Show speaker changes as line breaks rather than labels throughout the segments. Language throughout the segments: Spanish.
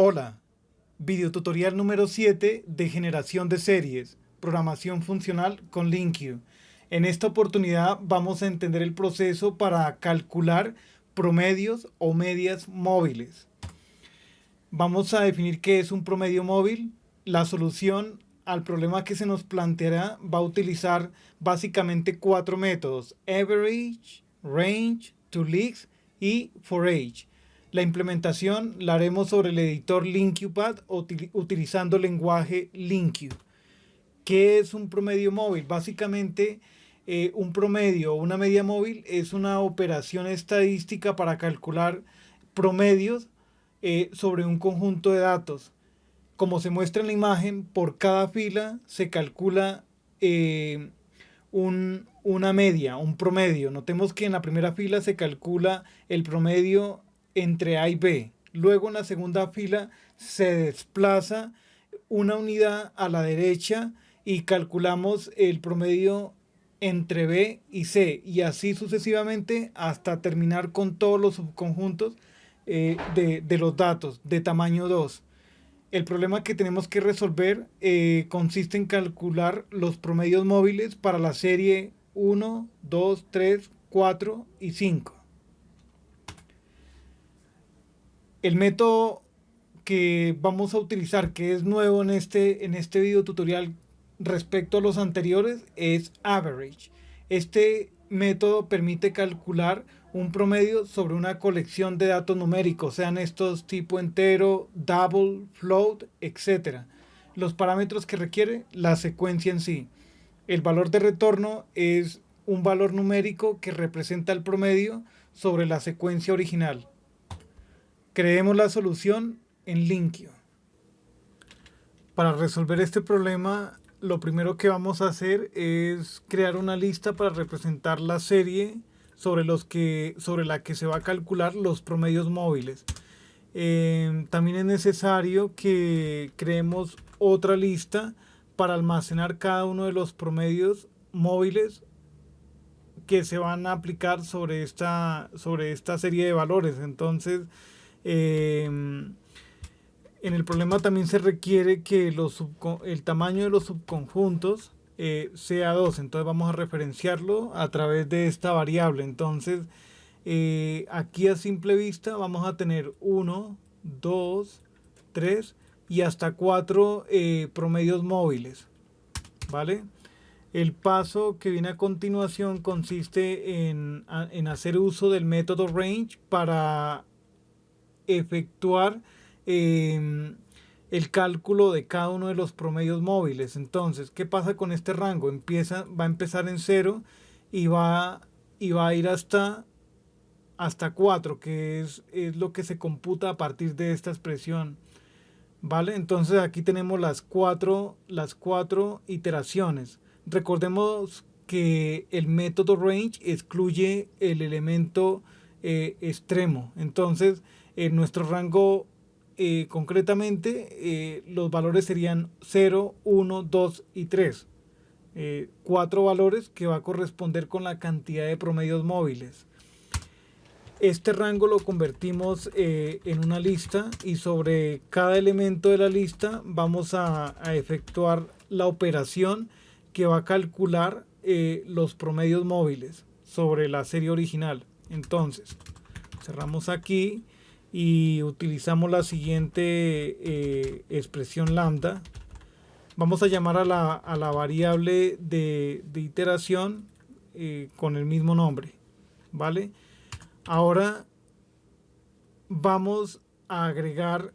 Hola, videotutorial número 7 de generación de series, programación funcional con LINQ. En esta oportunidad vamos a entender el proceso para calcular promedios o medias móviles. Vamos a definir qué es un promedio móvil. La solución al problema que se nos planteará va a utilizar básicamente cuatro métodos: average, range, toLeaks y forage. La implementación la haremos sobre el editor LINQPad utilizando el lenguaje LINQ. ¿Qué es un promedio móvil? Básicamente, un promedio o una media móvil es una operación estadística para calcular promedios sobre un conjunto de datos. Como se muestra en la imagen, por cada fila se calcula una media, un promedio. Notemos que en la primera fila se calcula el promedio entre A y B. Luego en la segunda fila se desplaza una unidad a la derecha y calculamos el promedio entre B y C, y así sucesivamente hasta terminar con todos los subconjuntos de los datos de tamaño 2. El problema que tenemos que resolver consiste en calcular los promedios móviles para la serie 1, 2, 3, 4 y 5. El método que vamos a utilizar, que es nuevo en este video tutorial respecto a los anteriores, es average. Este método permite calcular un promedio sobre una colección de datos numéricos, sean estos tipo entero, double, float, etc. Los parámetros que requiere la secuencia en sí. El valor de retorno es un valor numérico que representa el promedio sobre la secuencia original. Creemos la solución en LINQ. Para resolver este problema, lo primero que vamos a hacer es crear una lista para representar la serie sobre la que se va a calcular los promedios móviles. También es necesario que creemos otra lista para almacenar cada uno de los promedios móviles que se van a aplicar sobre esta serie de valores. Entonces, en el problema también se requiere que el tamaño de los subconjuntos sea 2. Entonces vamos a referenciarlo a través de esta variable. Entonces aquí a simple vista vamos a tener 1, 2, 3 y hasta 4 promedios móviles, ¿vale? El paso que viene a continuación consiste en hacer uso del método range para efectuar el cálculo de cada uno de los promedios móviles. Entonces, ¿qué pasa con este rango? Va a empezar en 0 y va a ir hasta 4, que es lo que se computa a partir de esta expresión, ¿vale? Entonces aquí tenemos las cuatro iteraciones. Recordemos que el método range excluye el elemento extremo. Entonces, en nuestro rango concretamente los valores serían 0, 1, 2 y 3. 4 valores que va a corresponder con la cantidad de promedios móviles. Este rango lo convertimos en una lista, y sobre cada elemento de la lista vamos a efectuar la operación que va a calcular los promedios móviles sobre la serie original. Entonces, cerramos aquí y utilizamos la siguiente expresión lambda. Vamos a llamar a la variable de iteración con el mismo nombre, ¿vale? Ahora vamos a agregar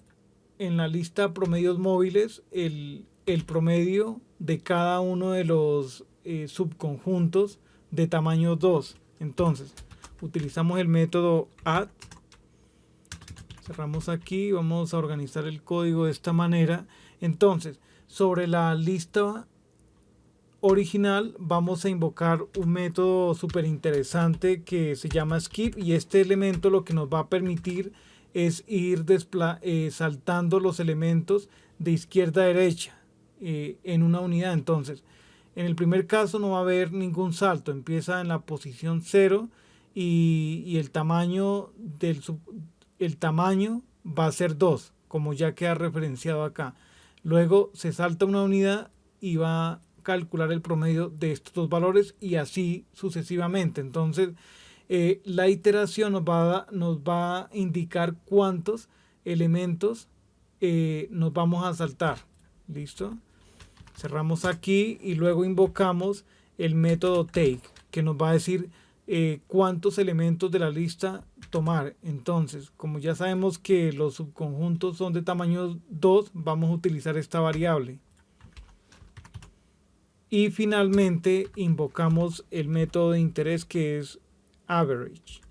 en la lista promedios móviles el promedio de cada uno de los subconjuntos de tamaño 2. Entonces, utilizamos el método add. Cerramos aquí, vamos a organizar el código de esta manera. Entonces, sobre la lista original vamos a invocar un método súper interesante que se llama skip, y este elemento lo que nos va a permitir es ir saltando los elementos de izquierda a derecha en una unidad. Entonces, en el primer caso no va a haber ningún salto, empieza en la posición 0 y el tamaño va a ser 2, como ya queda referenciado acá. Luego se salta una unidad y va a calcular el promedio de estos dos valores y así sucesivamente. Entonces, la iteración nos va a indicar cuántos elementos nos vamos a saltar. ¿Listo? Cerramos aquí y luego invocamos el método take, que nos va a decir cuántos elementos de la lista tomar. Entonces, como ya sabemos que los subconjuntos son de tamaño 2, vamos a utilizar esta variable. Y finalmente invocamos el método de interés, que es average,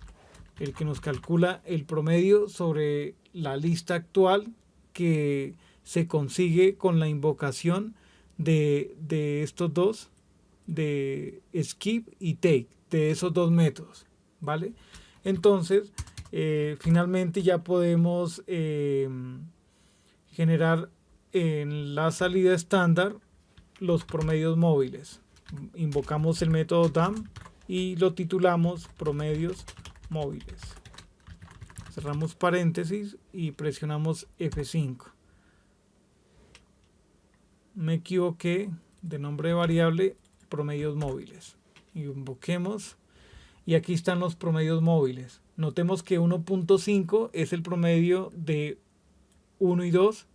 el que nos calcula el promedio sobre la lista actual que se consigue con la invocación de estos dos, de skip y take, de esos dos métodos, ¿vale? Entonces, finalmente ya podemos generar en la salida estándar los promedios móviles. Invocamos el método DAM y lo titulamos promedios móviles. Cerramos paréntesis y presionamos F5. Me equivoqué de nombre de variable, promedios móviles. Invoquemos y aquí están los promedios móviles. Notemos que 1.5 es el promedio de 1 y 2,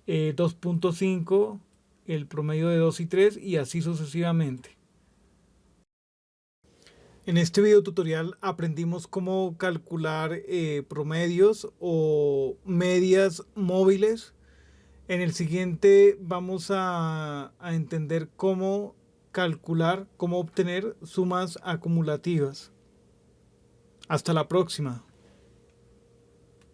2.5 el promedio de 2 y 3 y así sucesivamente. En este video tutorial aprendimos cómo calcular promedios o medias móviles. En el siguiente vamos a entender cómo calcular, cómo obtener sumas acumulativas. Hasta la próxima.